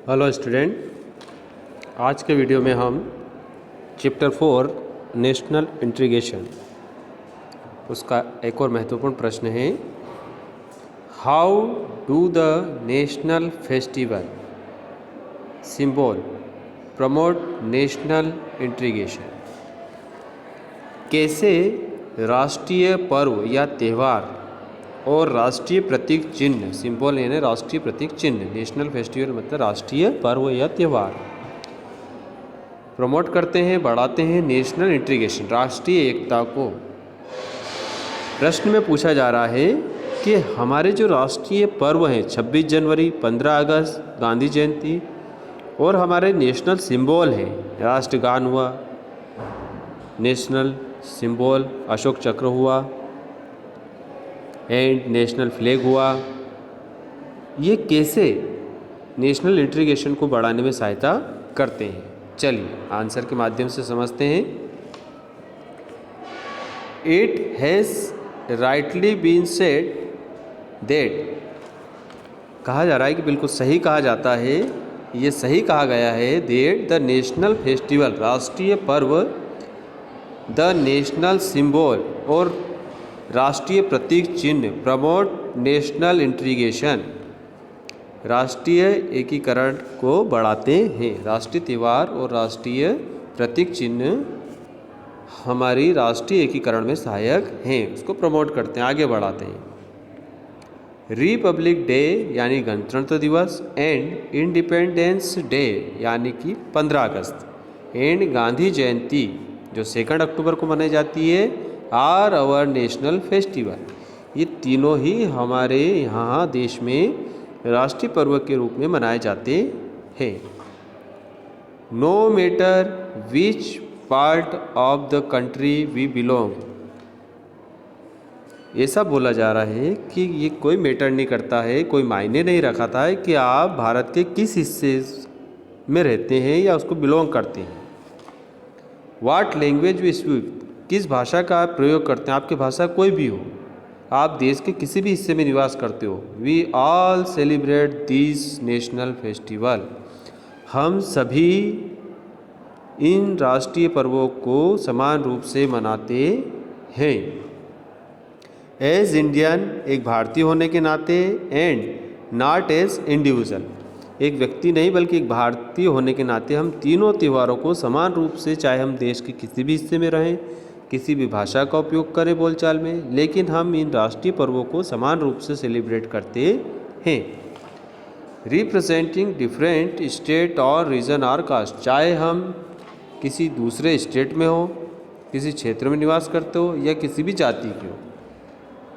Hello student, आज के video में हम चैप्टर 4 नेशनल इंटीग्रेशन उसका एक और महत्वपूर्ण प्रश्न है। How do the national festival symbol promote national integration. कैसे राष्ट्रीय पर्व या त्यौहार और राष्ट्रीय प्रतीक चिन्ह, सिंबल यानी राष्ट्रीय प्रतीक चिन्ह, नेशनल फेस्टिवल मतलब राष्ट्रीय पर्व या त्यौहार, प्रमोट करते हैं, बढ़ाते हैं नेशनल इंटीग्रेशन, राष्ट्रीय एकता को। प्रश्न में पूछा जा रहा है कि हमारे जो राष्ट्रीय पर्व हैं 26 जनवरी, 15 अगस्त, गांधी जयंती और हमारे नेशनल सिंबल हैं, राष्ट्रगान हुआ, नेशनल सिंबल अशोक चक्र हुआ एंड नेशनल फ्लैग हुआ, ये कैसे नेशनल इंटीग्रेशन को बढ़ाने में सहायता करते हैं। चलिए आंसर के माध्यम से समझते हैं। It has rightly been said that, कहा जा रहा है कि बिल्कुल सही कहा जाता है, ये सही कहा गया है, दैट द नेशनल फेस्टिवल, राष्ट्रीय पर्व, द नेशनल सिंबल और राष्ट्रीय प्रतीक चिन्ह, प्रमोट नेशनल इंटीग्रेशन, राष्ट्रीय एकीकरण को बढ़ाते हैं। राष्ट्रीय त्यौहार और राष्ट्रीय प्रतीक चिन्ह हमारी राष्ट्रीय एकीकरण में सहायक हैं, उसको प्रमोट करते हैं, आगे बढ़ाते हैं। रिपब्लिक डे यानी गणतंत्र दिवस एंड इंडिपेंडेंस डे यानी कि 15 अगस्त एंड गांधी जयंती जो 2 अक्टूबर को मनाई जाती है, आर आवर नेशनल फेस्टिवल, ये तीनों ही हमारे यहाँ देश में राष्ट्रीय पर्व के रूप में मनाए जाते हैं। No matter which part of the country we belong, ऐसा बोला जा रहा है कि ये कोई मैटर नहीं करता है, कोई मायने नहीं रखाता है कि आप भारत के किस हिस्से में रहते हैं या उसको बिलोंग करते हैं। वाट लैंग्वेज वी स्पीक, किस भाषा का आप प्रयोग करते हैं, आपकी भाषा कोई भी हो, आप देश के किसी भी हिस्से में निवास करते हो। We all celebrate this national festival, हम सभी इन राष्ट्रीय पर्वों को समान रूप से मनाते हैं। एज इंडियन, एक भारतीय होने के नाते, एंड नॉट एज इंडिविजुअल, एक व्यक्ति नहीं बल्कि एक भारतीय होने के नाते हम तीनों त्योहारों को समान रूप से, चाहे हम देश के किसी भी हिस्से में रहें, किसी भी भाषा का उपयोग करें बोलचाल में, लेकिन हम इन राष्ट्रीय पर्वों को समान रूप से सेलिब्रेट करते हैं। रिप्रेजेंटिंग डिफरेंट स्टेट और रीजन और कास्ट, चाहे हम किसी दूसरे स्टेट में हो, किसी क्षेत्र में निवास करते हो या किसी भी जाति के हो,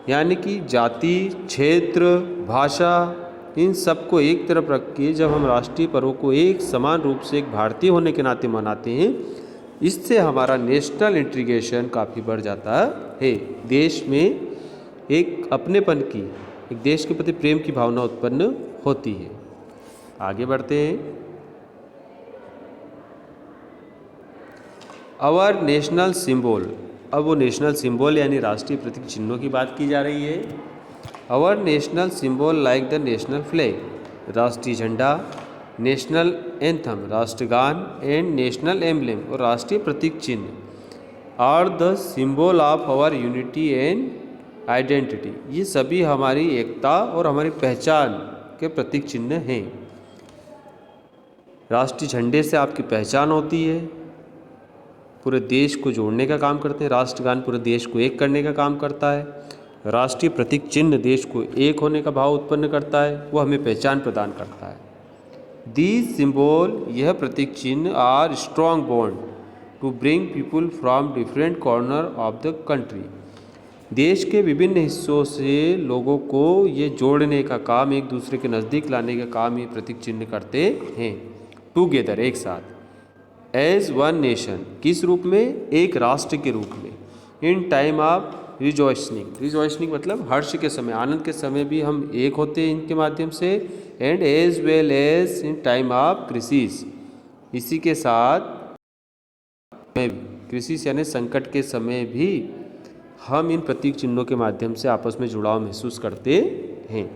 यानी कि जाति, क्षेत्र, भाषा, इन सबको एक तरफ रख के जब हम राष्ट्रीय पर्व को एक समान रूप से एक भारतीय होने के नाते मनाते हैं, इससे हमारा नेशनल इंटीग्रेशन काफ़ी बढ़ जाता है। देश में एक अपनेपन की, एक देश के प्रति प्रेम की भावना उत्पन्न होती है। आगे बढ़ते हैं। आवर नेशनल सिंबल, अब वो नेशनल सिंबल यानी राष्ट्रीय प्रतीक चिन्हों की बात की जा रही है। Our national symbol like the national flag, राष्ट्रीय झंडा, नेशनल एंथम, राष्ट्रगान, एंड नेशनल एम्बलेम और राष्ट्रीय प्रतीक चिन्ह are the symbol of our unity and identity, ये सभी हमारी एकता और हमारी पहचान के प्रतीक चिन्ह हैं। राष्ट्रीय झंडे से आपकी पहचान होती है, पूरे देश को जोड़ने का काम करते हैं। राष्ट्रगान पूरे देश को एक करने का काम करता है। राष्ट्रीय प्रतीक चिन्ह देश को एक होने का भाव उत्पन्न करता है, वो हमें पहचान प्रदान करता है। दीज सिंबल, यह प्रतीक चिन्ह, are strong bond to bring people from different corner of the country, देश के विभिन्न हिस्सों से लोगों को ये जोड़ने का काम, एक दूसरे के नज़दीक लाने का काम ये प्रतीक चिन्ह करते हैं। टुगेदर, एक साथ। एज वन नेशन, किस रूप में, एक राष्ट्र के रूप में। इन टाइम ऑफ रिजॉइसनिंग, रिजॉइसनिंग मतलब हर्ष के समय, आनंद के समय भी हम एक होते हैं इनके माध्यम से। And as well as in time of crisis, इसी के साथ क्राइसिस यानी संकट के समय भी हम इन प्रतीक चिन्हों के माध्यम से आपस में जुड़ाव महसूस करते हैं।